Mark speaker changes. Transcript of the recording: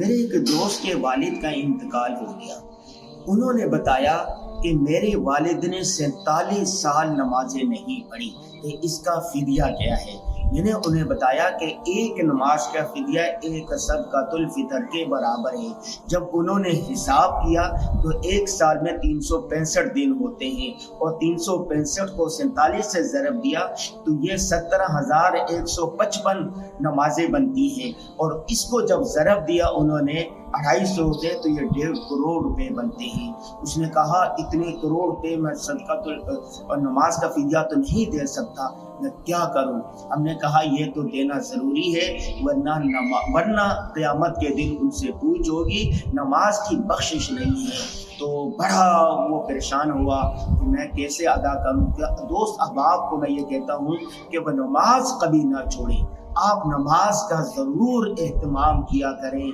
Speaker 1: मेरे एक दोस्त के वालिद का इंतकाल हो गया। उन्होंने बताया कि मेरे वालिद ने 47 साल नमाजें नहीं पढ़ी, तो इसका फिदिया क्या है। मैंने उन्हें बताया कि एक नमाज का फिदिया एक सदकातुल फितर के बराबर है। जब उन्होंने हिसाब किया तो एक साल में 365 दिन होते हैं और 365 को 47 से ज़रब दिया तो ये 17,155 नमाजें बनती हैं। और इसको जब ज़रब दिया उन्होंने 250 से, तो ये 1.5 करोड़ रुपए बनते हैं। उसने कहा इतने करोड़ रुपए मैं सदका और नमाज का फिदिया तो नहीं दे सकता, मैं क्या करूं। हमने कहा ये तो देना ज़रूरी है, वरना क़यामत के दिन उनसे पूछ होगी, नमाज की बख्शिश नहीं है। तो बड़ा वो परेशान हुआ कि मैं कैसे अदा करूं। दोस्त अहबाब को मैं ये कहता हूँ कि वह नमाज कभी ना छोड़ें। आप नमाज का ज़रूर एहतमाम किया करें।